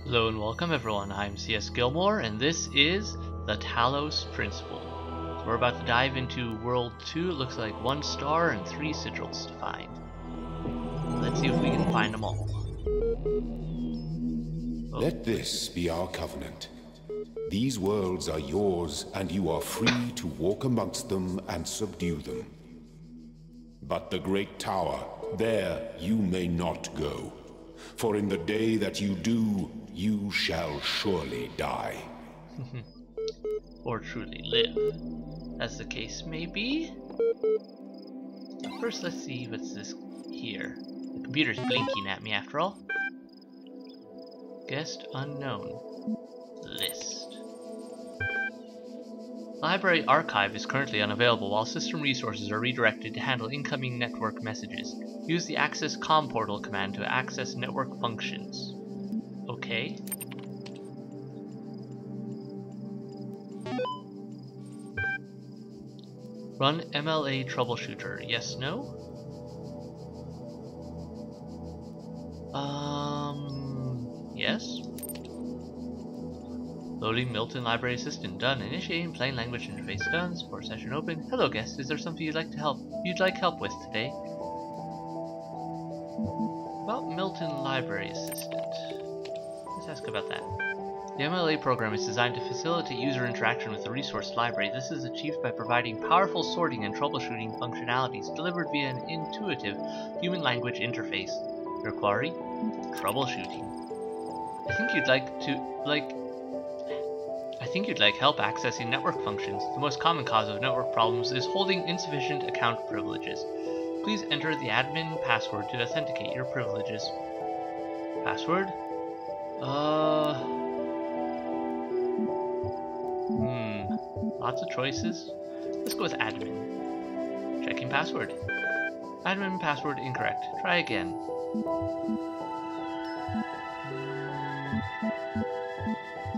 Hello and welcome everyone, I'm C.S.Gilmore and this is the Talos Principle. So we're about to dive into World 2. It looks like 1 star and 3 sigils to find. Let's see if we can find them all. Let this be our covenant. These worlds are yours and you are free to walk amongst them and subdue them. But the great tower, there you may not go. For in the day that you do, you shall surely die. Or truly live, as the case may be. First, let's see what's this here. The computer's blinking at me after all. Guest unknown. List. Library archive is currently unavailable while system resources are redirected to handle incoming network messages. Use the access com portal command to access network functions. Okay. Run MLA troubleshooter. Yes, no? Yes. Loading Milton Library Assistant. Done. Initiating plain language interface. Done. Support session open. Hello guest, is there something you'd like help with today? About Milton Library Assistant. Let's ask about that. The MLA program is designed to facilitate user interaction with the resource library. This is achieved by providing powerful sorting and troubleshooting functionalities delivered via an intuitive human language interface. Your query? Troubleshooting. I think you'd like help accessing network functions. The most common cause of network problems is holding insufficient account privileges. Please enter the admin password to authenticate your privileges. Password? Lots of choices. Let's go with admin. Checking password. Admin password incorrect. Try again.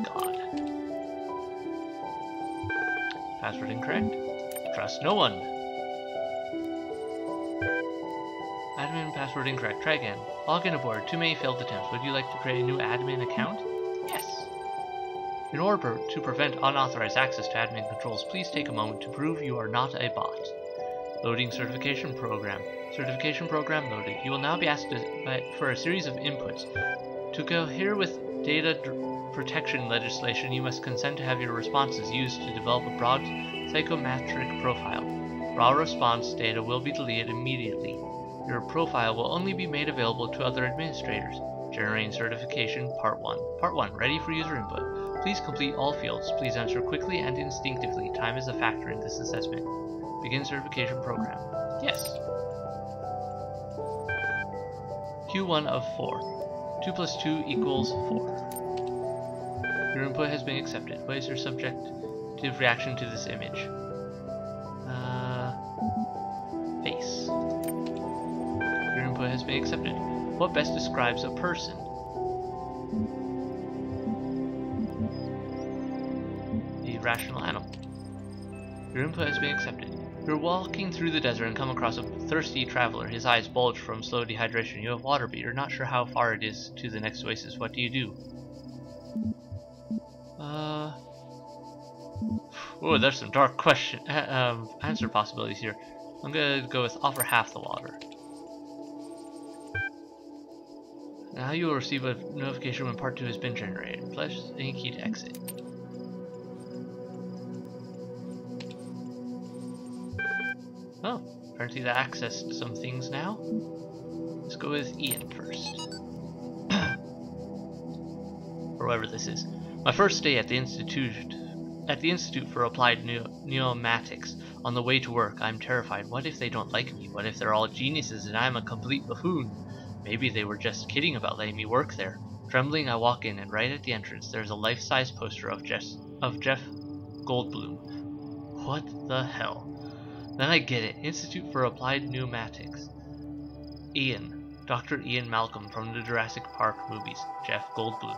God. Password incorrect. Trust no one. Admin password incorrect. Try again. Login aboard. Too many failed attempts. Would you like to create a new admin account? Yes. In order to prevent unauthorized access to admin controls, please take a moment to prove you are not a bot. Loading certification program. Certification program loaded. You will now be asked for a series of inputs. To cohere with data protection legislation, you must consent to have your responses used to develop a broad psychometric profile. Raw response data will be deleted immediately. Your profile will only be made available to other administrators. Generating certification, Part 1. Part 1. Ready for user input. Please complete all fields. Please answer quickly and instinctively. Time is a factor in this assessment. Begin certification program. Yes. Q1 of 4. 2 plus 2 equals 4. Your input has been accepted. What is your subjective reaction to this image? Face. Your input has been accepted. What best describes a person? The rational animal. Your input has been accepted. You're walking through the desert and come across a thirsty traveler. His eyes bulge from slow dehydration. You have water, but you're not sure how far it is to the next oasis. What do you do? Oh, there's some dark answer possibilities here. I'm gonna go with offer half the water. Now you will receive a notification when part 2 has been generated. Press any key to exit. Oh, apparently that accessed some things now. Let's go with Ian first. Or whatever this is. My first day at the Institute for Applied Pneumatics. On the way to work, I'm terrified. What if they don't like me? What if they're all geniuses and I'm a complete buffoon? Maybe they were just kidding about letting me work there. Trembling, I walk in, and right at the entrance, there's a life-size poster of Jeff Goldblum. What the hell? Then I get it. Institute for Applied Pneumatics. Ian. Dr. Ian Malcolm from the Jurassic Park movies. Jeff Goldblum.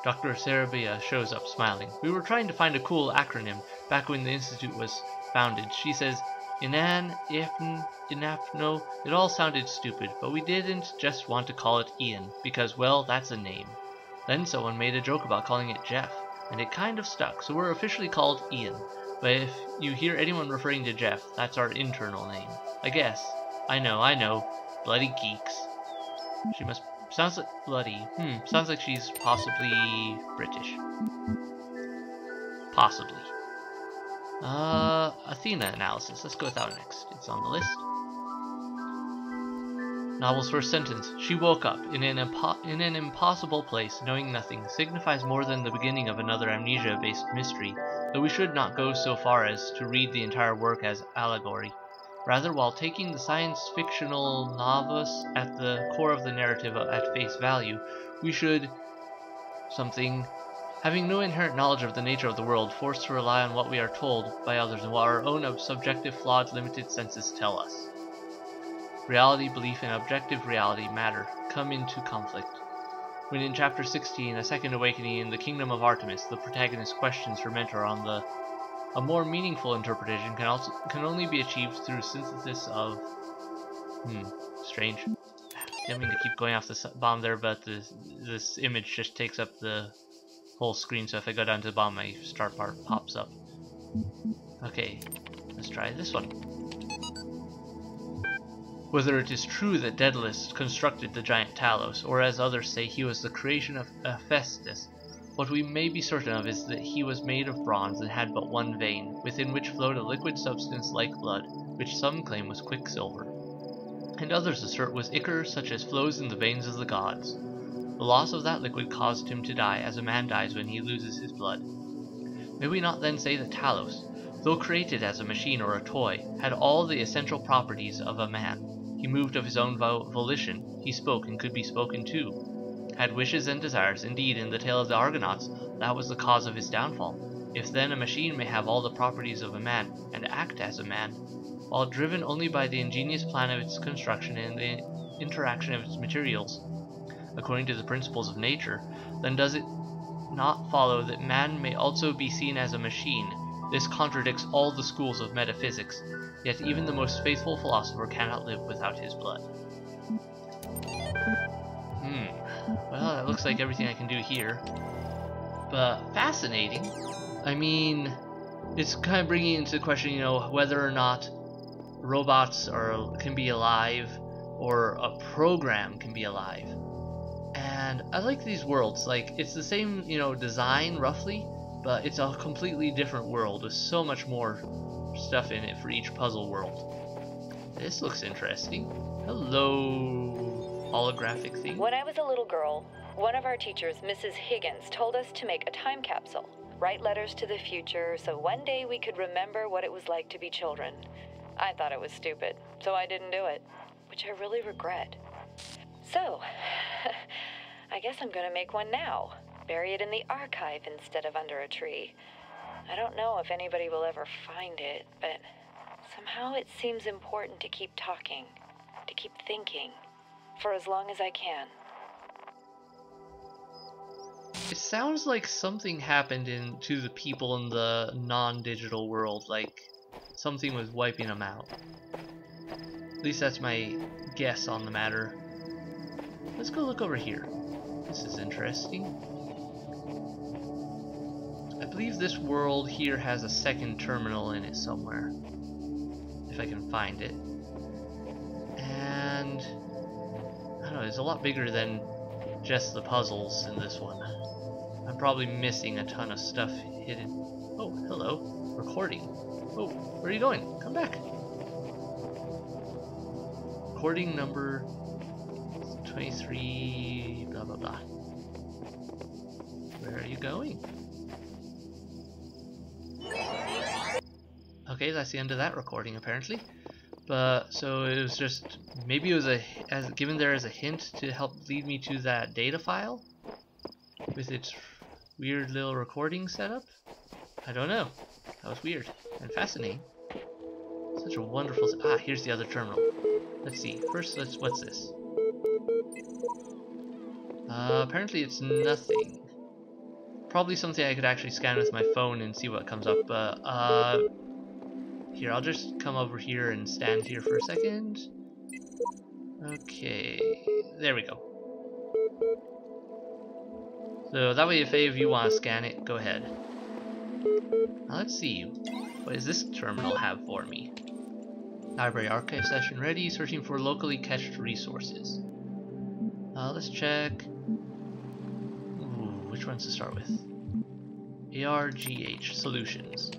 Dr. Sarabia shows up, smiling. We were trying to find a cool acronym back when the institute was founded. She says, Inan, Ifn, Inapno, it all sounded stupid, but we didn't just want to call it Ian, because, well, that's a name. Then someone made a joke about calling it Jeff, and it kind of stuck, so we're officially called Ian. But if you hear anyone referring to Jeff, that's our internal name. I guess. I know. Bloody geeks. She must... Sounds like... Bloody. Sounds like she's possibly British. Possibly. Athena analysis. Let's go with that one next. It's on the list. Novel's first sentence. She woke up in an impossible place, knowing nothing, signifies more than the beginning of another amnesia-based mystery, though we should not go so far as to read the entire work as allegory. Rather, while taking the science-fictional novice at the core of the narrative at face value, we should... something... Having no inherent knowledge of the nature of the world, forced to rely on what we are told by others and what our own subjective, flawed, limited senses tell us. Reality, belief, and objective reality, matter, come into conflict. When in Chapter 16, A Second Awakening in the Kingdom of Artemis, the protagonist questions her mentor on a more meaningful interpretation can only be achieved through synthesis of... strange. Didn't mean to keep going off the bomb there, but this image just takes up the whole screen, so if I go down to the bottom, my start bar pops up. Okay, let's try this one. Whether it is true that Daedalus constructed the giant Talos, or as others say he was the creation of Hephaestus, what we may be certain of is that he was made of bronze and had but one vein, within which flowed a liquid substance like blood, which some claim was quicksilver, and others assert was ichor such as flows in the veins of the gods. The loss of that liquid caused him to die, as a man dies when he loses his blood. May we not then say that Talos, though created as a machine or a toy, had all the essential properties of a man? He moved of his own volition, he spoke and could be spoken to, had wishes and desires. Indeed, in the tale of the Argonauts, that was the cause of his downfall. If then a machine may have all the properties of a man, and act as a man, while driven only by the ingenious plan of its construction and the interaction of its materials, according to the principles of nature, then does it not follow that man may also be seen as a machine? This contradicts all the schools of metaphysics, yet even the most faithful philosopher cannot live without his blood. Well, that looks like everything I can do here. But fascinating. I mean, it's kind of bringing into question, whether or not robots can be alive, or a program can be alive. And I like these worlds. Like, it's the same, design roughly, but it's a completely different world with so much more stuff in it for each puzzle world. This looks interesting. Hello, holographic thing. When I was a little girl, one of our teachers, Mrs. Higgins, told us to make a time capsule, write letters to the future, so one day we could remember what it was like to be children. I thought it was stupid, so I didn't do it, which I really regret. So, I guess I'm gonna make one now. Bury it in the archive instead of under a tree. I don't know if anybody will ever find it, but somehow it seems important to keep talking, to keep thinking, for as long as I can. It sounds like something happened to the people in the non-digital world, like something was wiping them out. At least that's my guess on the matter. Let's go look over here. This is interesting. I believe this world here has a second terminal in it somewhere, if I can find it. And I don't know, it's a lot bigger than just the puzzles in this one. I'm probably missing a ton of stuff hidden. Oh, hello. Recording. Oh, where are you going? Come back. Recording number 23, blah blah blah. Where are you going? Okay, that's the end of that recording apparently. But so it was just, maybe it was given there as a hint to help lead me to that data file with its weird little recording setup. I don't know. That was weird and fascinating. Such a wonderful. Here's the other terminal. Let's see. First, what's this? Apparently it's nothing. Probably something I could actually scan with my phone and see what comes up, but here, I'll just come over here and stand here for a second. Okay, there we go. So that way if any of you want to scan it, go ahead. Now let's see. What does this terminal have for me? Library archive session ready, searching for locally cached resources. Let's check. Ooh, which ones to start with? ARGH solutions.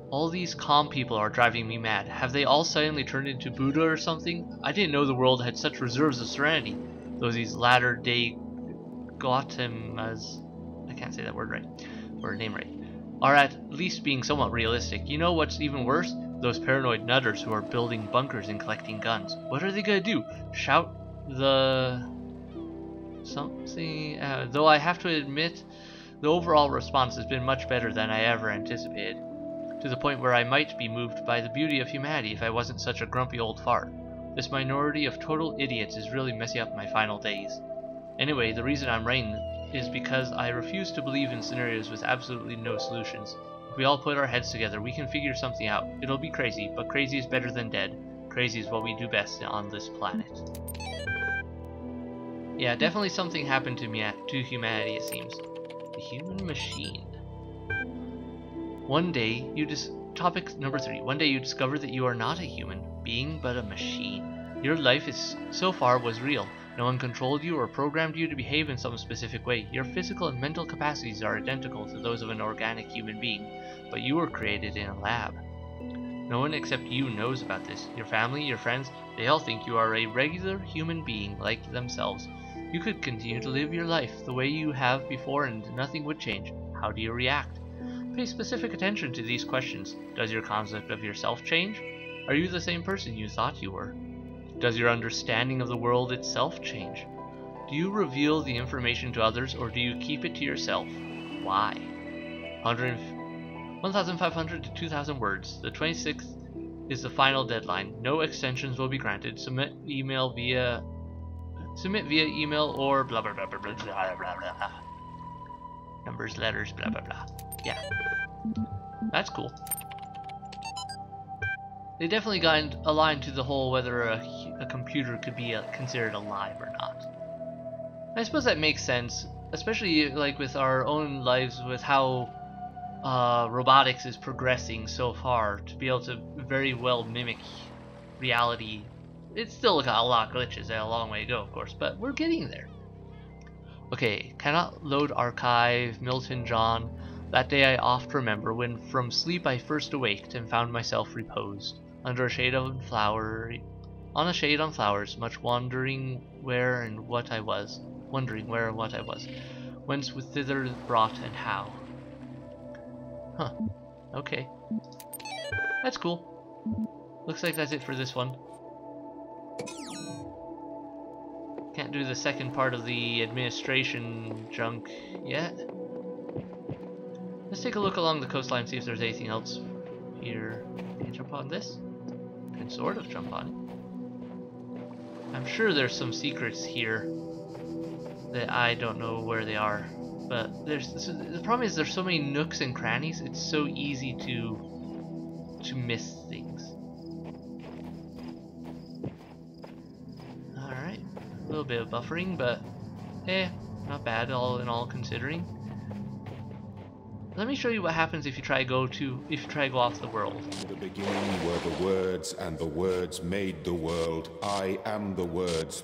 All these calm people are driving me mad. Have they all suddenly turned into Buddha or something? I didn't know the world had such reserves of serenity. These latter-day Gautemas, I can't say that word right, or name right, are at least being somewhat realistic. You know what's even worse? Those paranoid nutters who are building bunkers and collecting guns. What are they gonna do? Shout the... something? Though I have to admit, the overall response has been much better than I ever anticipated. To the point where I might be moved by the beauty of humanity if I wasn't such a grumpy old fart. This minority of total idiots is really messing up my final days. Anyway, the reason I'm writing is because I refuse to believe in scenarios with absolutely no solutions. If we all put our heads together, we can figure something out. It'll be crazy, but crazy is better than dead. Crazy is what we do best on this planet. Yeah, definitely something happened to humanity, it seems. The human machine. One day, topic number 3. One day you discover that you are not a human being, but a machine. Your life so far was real. No one controlled you or programmed you to behave in some specific way. Your physical and mental capacities are identical to those of an organic human being, but you were created in a lab. No one except you knows about this. Your family, your friends, they all think you are a regular human being like themselves. You could continue to live your life the way you have before and nothing would change. How do you react? Pay specific attention to these questions. Does your concept of yourself change? Are you the same person you thought you were? Does your understanding of the world itself change? Do you reveal the information to others or do you keep it to yourself? Why? 1,500 to 2,000 words. The 26th is the final deadline. No extensions will be granted. Submit via email or blah blah blah blah blah blah blah blah. Numbers, letters, blah blah blah. Yeah. That's cool. They definitely got aligned to the whole whether a computer could be considered alive or not. I suppose that makes sense, especially like with our own lives, with how robotics is progressing so far to be able to very well mimic reality. It's still got a lot of glitches and a long way to go, of course, but we're getting there. Okay, cannot load archive, Milton John. That day I oft remember when from sleep I first awaked and found myself reposed under a shade on flowers, much wondering where and what I was, whence with thither brought and how. Huh. Okay. That's cool. Looks like that's it for this one. Can't do the second part of the administration junk yet. Let's take a look along the coastline, see if there's anything else here. Can I jump on this? Can sort of jump on it. I'm sure there's some secrets here that I don't know where they are. But the problem is there's so many nooks and crannies, it's so easy to miss things. Alright, a little bit of buffering, but not bad all in all considering. Let me show you what happens if you try to go off the world. In the beginning were the words, and the words made the world. I am the words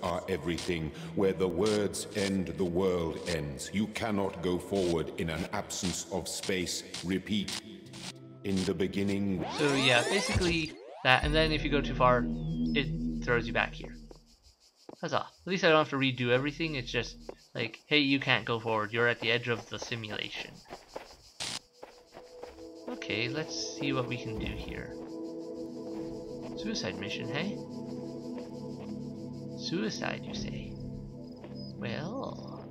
are everything. Where the words end, the world ends. You cannot go forward in an absence of space. Repeat. In the beginning. So yeah, basically that, and then if you go too far, it throws you back here. Huzzah. At least I don't have to redo everything, it's just like, hey, you can't go forward, you're at the edge of the simulation. Okay, let's see what we can do here. Suicide mission, hey? Suicide, you say? Well...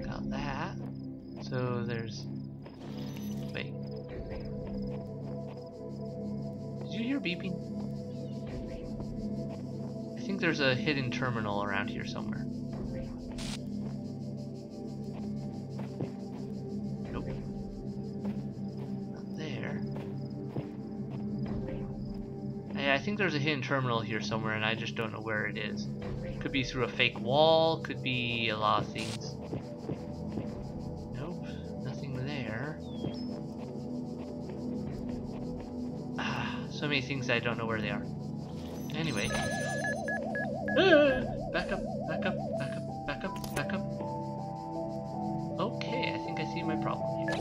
Got that. So there's... Wait. Did you hear beeping? I think there's a hidden terminal around here somewhere. Nope. Not there. think there's a hidden terminal here somewhere and I just don't know where it is. Could be through a fake wall, could be a lot of things. Nope, nothing there. So many things I don't know where they are. Anyway. Back up, back up, back up, back up, back up. Okay, I think I see my problem here.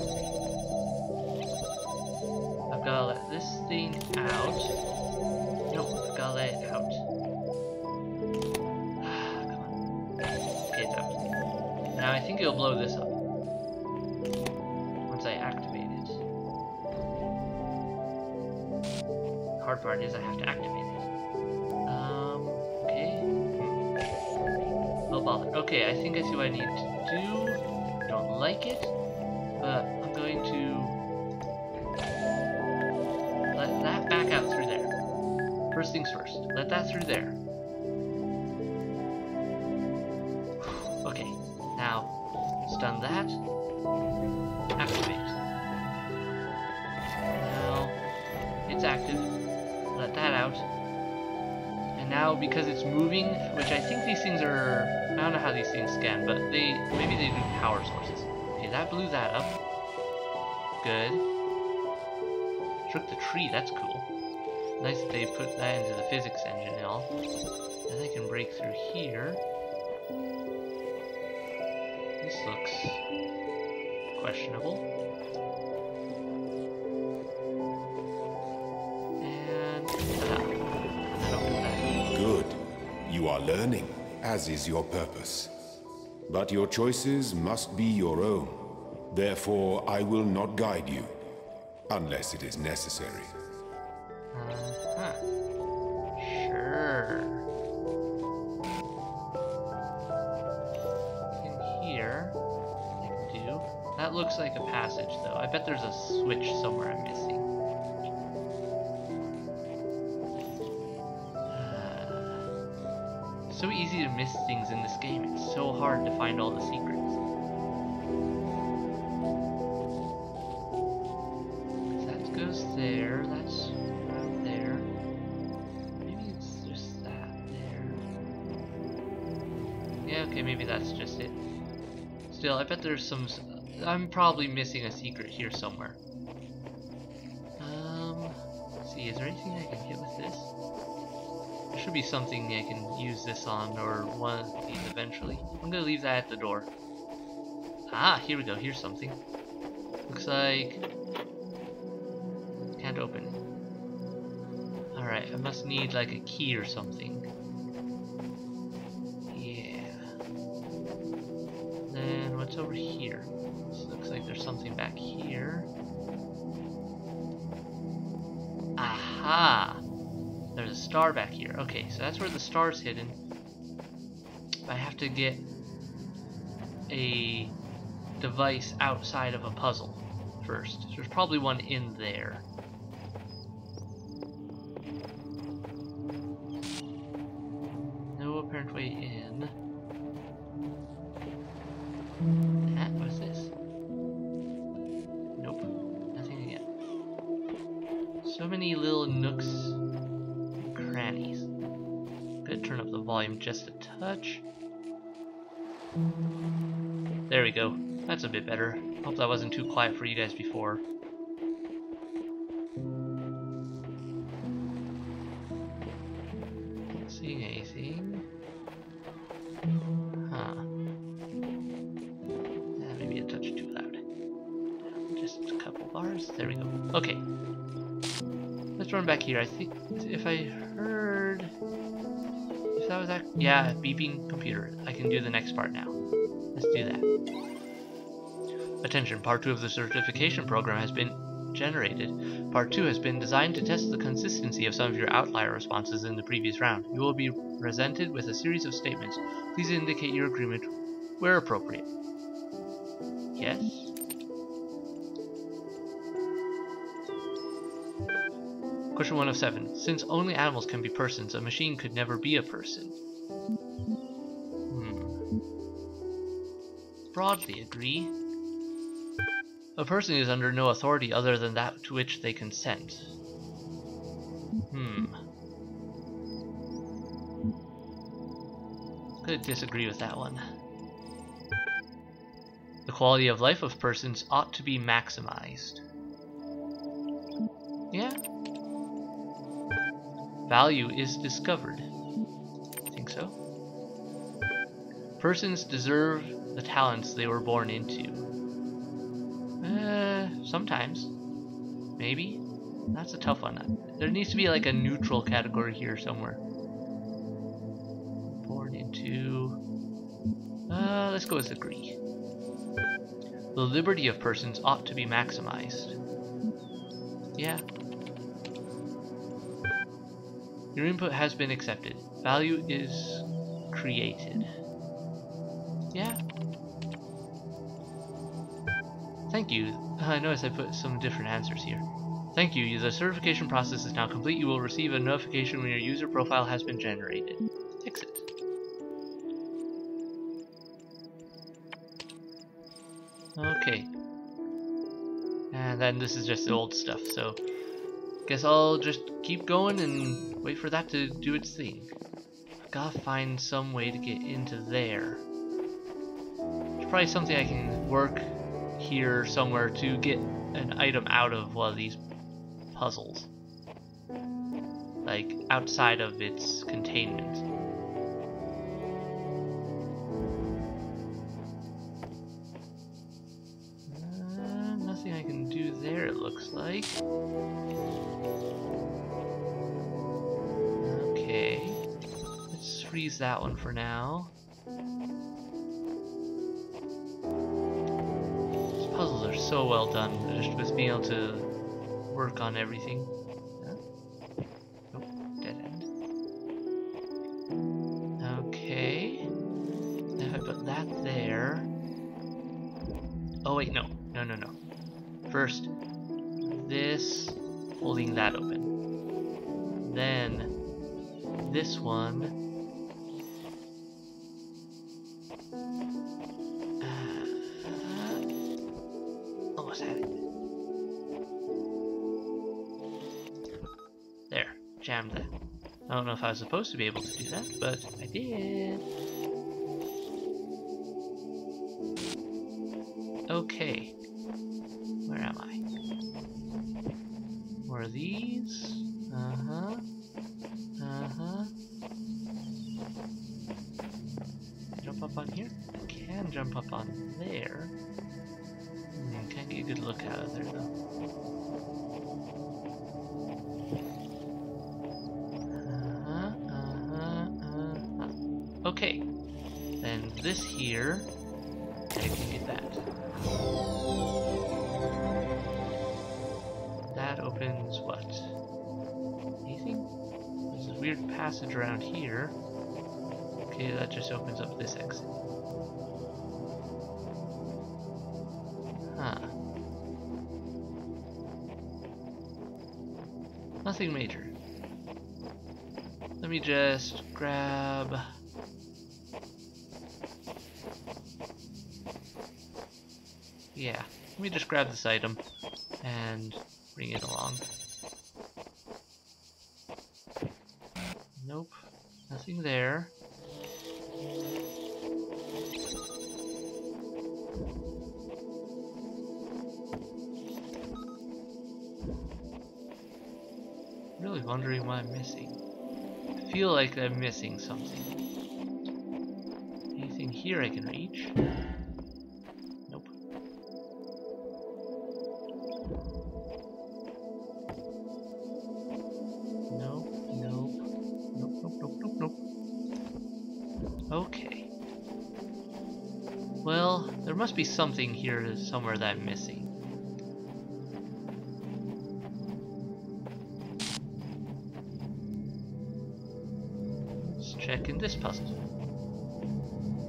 I've gotta let this thing out. No, I've gotta let it out. Come on. Okay, it's out. Now I think it'll blow this up. Once I activate it. The hard part is I have to activate it. Okay. Oh bother. Okay, I think I see what I need to do. I don't like it, but I'm going to let that back out through there. First things first, let that through there. Okay, now stun that. Activate. Now it's active. Let that out. And now because it's moving, which I think these things are, I don't know how these things scan, but maybe they do power sources. Okay, that blew that up. Good. Shook the tree, that's cool. Nice that they put that into the physics engine and all. And I can break through here. This looks questionable. And Good. You are learning, as is your purpose. But your choices must be your own. Therefore, I will not guide you, unless it is necessary. Sure. In here, I can do. That looks like a passage, though. I bet there's a switch somewhere I'm missing. It's so easy to miss things in this game. It's so hard to find all the secrets. That goes there. That's around there. Maybe it's just that there. Yeah, okay, maybe that's just it. Still, I bet there's some... I'm probably missing a secret here somewhere. Let's see, is there anything I can hit with this? There should be something I can use this on, or one of these eventually. I'm gonna leave that at the door. Ah, here we go, here's something. Looks like... can't open it. Alright, I must need like a key or something. Yeah. Then what's over here? This looks like there's something back here. Aha! There's a star back here. Okay, so that's where the star's hidden. I have to get a device outside of a puzzle first. There's probably one in there. No apparent way in. What's this? Nope. Nothing again. So many little nooks and crannies. Gonna turn up the volume just a touch. There we go. That's a bit better. Hope that wasn't too quiet for you guys before. Not seeing anything. Huh. Maybe a touch too loud. Just a couple bars. There we go. Okay. Let's run back here. I think if I heard... if that was that... yeah, beeping computer. I can do the next part now. Let's do that. Attention, part 2 of the certification program has been generated. Part 2 has been designed to test the consistency of some of your outlier responses in the previous round. You will be presented with a series of statements. Please indicate your agreement where appropriate. Yes? Question 1 of 7. Since only animals can be persons, a machine could never be a person. Broadly agree. A person is under no authority other than that to which they consent. to disagree with that one. The quality of life of persons ought to be maximized. Yeah. Value is discovered. I think so. Persons deserve the talents they were born into. Sometimes. Maybe. That's a tough one. There needs to be like a neutral category here somewhere. Born into... let's go with agree. The liberty of persons ought to be maximized. Yeah. Your input has been accepted. Value is created. Yeah. Thank you. I noticed I put some different answers here. Thank you. The certification process is now complete. You will receive a notification when your user profile has been generated. Exit. Okay. And then this is just the old stuff, so guess I'll just keep going and wait for that to do its thing. Gotta find some way to get into there. There's probably something I can work here somewhere to get an item out of one of these puzzles. Like outside of its containment. Nothing I can do there, it looks like. Okay. Let's freeze that one for now. These puzzles are so well done, just with being able to work on everything. Huh? Nope, dead end. Okay. If I put that there. Oh wait, no. No. First, this, holding that open. Then, this one. Almost had it. There, jammed that. I don't know if I was supposed to be able to do that, but I did. Okay. Where am I? More of these. Jump up on here? I can jump up on there. Can't get a good look out of there though. Okay. Then this here, I can get that. That opens what? Anything? There's a weird passage around here. Okay, that just opens up this exit. Huh. Nothing major. Let me just grab... Yeah, let me just grab this item and bring it along. Nope, nothing there. Really wondering what I'm missing. I feel like I'm missing something. Anything here I can reach? Nope. Nope. Okay. Well, there must be something here somewhere that I'm missing. Let's check in this puzzle.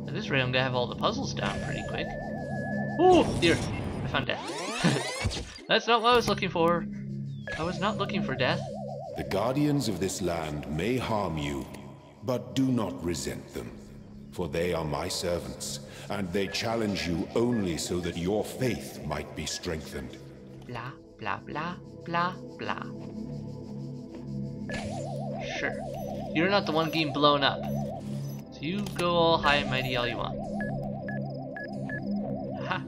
At this rate, I'm gonna have all the puzzles down pretty quick. Oh dear! I found death. That's not what I was looking for. I was not looking for death. The guardians of this land may harm you, but do not resent them. For they are my servants, and they challenge you only so that your faith might be strengthened. Blah, blah, blah, blah, blah. Sure. You're not the one getting blown up. So you go all high and mighty all you want. Ha!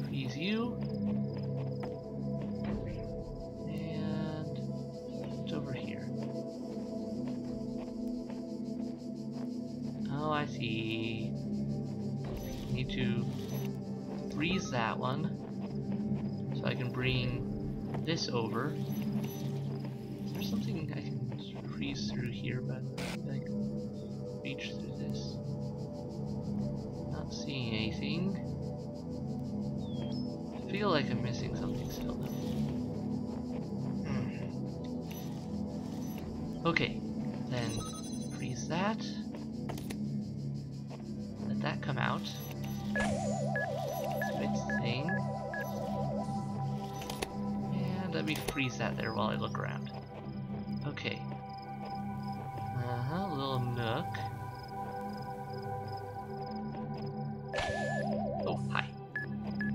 Freeze you. And it's over here. Oh, I see. Need to freeze that one so I can bring this over. Is there something I can freeze through here, but I can reach through this? Not seeing anything. I feel like I'm missing something still though. Okay, then freeze that. Let that come out. Do its thing. And let me freeze that there while I look around. Okay. Little nook. Oh, hi.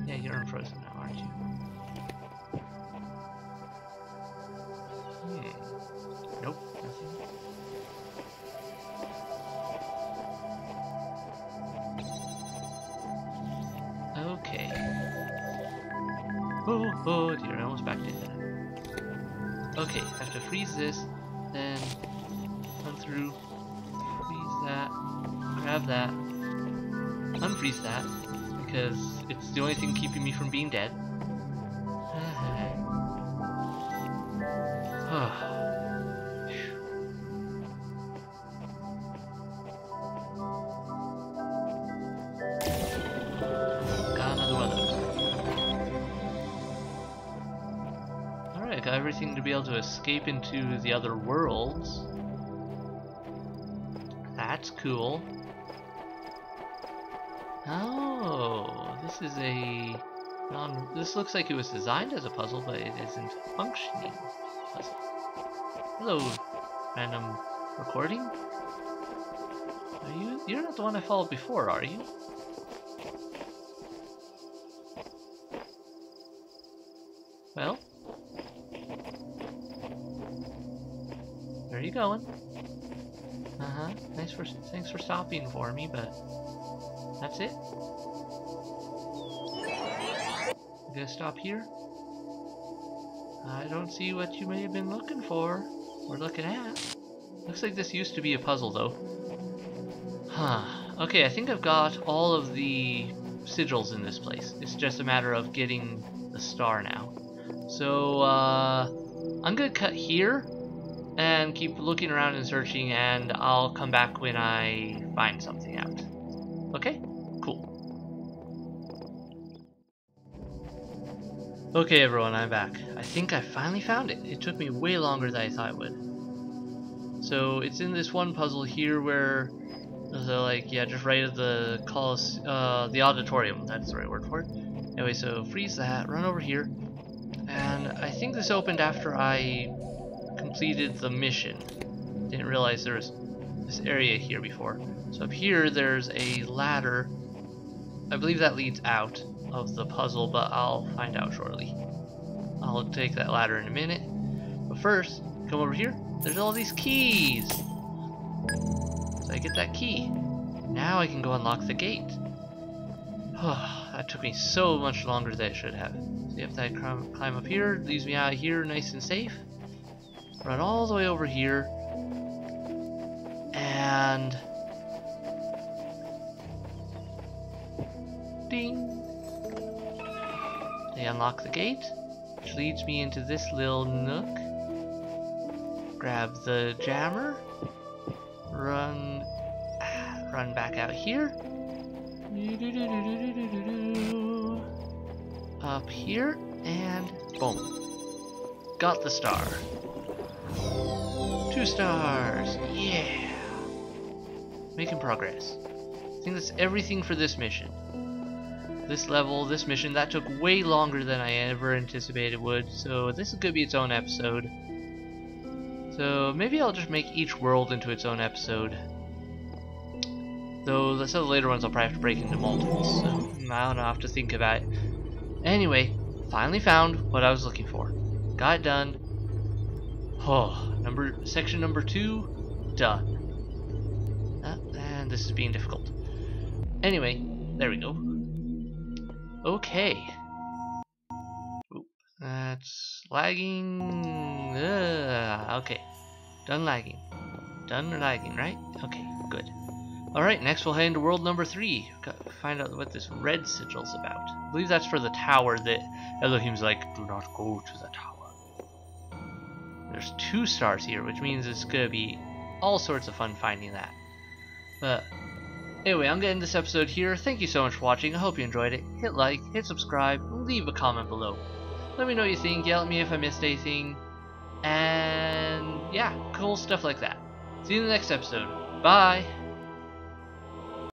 Yeah, you're unfrozen now, aren't you? Nope, nothing. Okay. Oh dear, I almost backed into that. Okay, I have to freeze this, then run through, freeze that, grab that, unfreeze that, because it's the only thing keeping me from being dead. Got everything to be able to escape into the other worlds. That's cool. Oh, this is a this looks like it was designed as a puzzle, but it isn't functioning as a puzzle. Hello, random recording. You're not the one I followed before, are you? Well, where are you going? Thanks for stopping for me, but that's it. You gonna stop here? I don't see what you may have been looking for or looking at. Looks like this used to be a puzzle though. Okay, I think I've got all of the sigils in this place. It's just a matter of getting the star now. So I'm gonna cut here and keep looking around and searching, and I'll come back when I find something out. Okay? Cool. Okay everyone, I'm back. I think I finally found it. It took me way longer than I thought it would. So it's in this one puzzle here where just right at the the auditorium, that's the right word for it. Anyway, so freeze that, run over here, and I think this opened after I completed the mission. Didn't realize there was this area here before. So up here there's a ladder. I believe that leads out of the puzzle, but I'll find out shortly. I'll take that ladder in a minute. But first, come over here. There's all these keys. So I get that key. Now I can go unlock the gate. That took me so much longer than it should have. So you have to climb up here, leaves me out of here nice and safe. Run all the way over here, and ding! They unlock the gate, which leads me into this little nook. Grab the jammer, run back out here, up here, and boom! Got the star. 2 stars! Yeah! Making progress. I think that's everything for this mission. This level, this mission, that took way longer than I ever anticipated it would, so this is gonna be its own episode. So maybe I'll just make each world into its own episode. Though some of the later ones I'll probably have to break into multiples, so I don't know, I'll have to think about it. Anyway, finally found what I was looking for. Got it done. Oh, section number 2, done. And this is being difficult. Anyway, there we go. Okay. Oop, that's lagging. Okay. Done lagging. Done lagging, right? Okay, good. Alright, next we'll head into world number 3. Find out what this red sigil's about. I believe that's for the tower that Elohim's like, do not go to the tower. There's 2 stars here, which means it's gonna be all sorts of fun finding that. But anyway, I'm getting this episode here. Thank you so much for watching. I hope you enjoyed it. Hit like, hit subscribe, leave a comment below. Let me know what you think, yell at me if I missed anything. And yeah, cool stuff like that. See you in the next episode. Bye!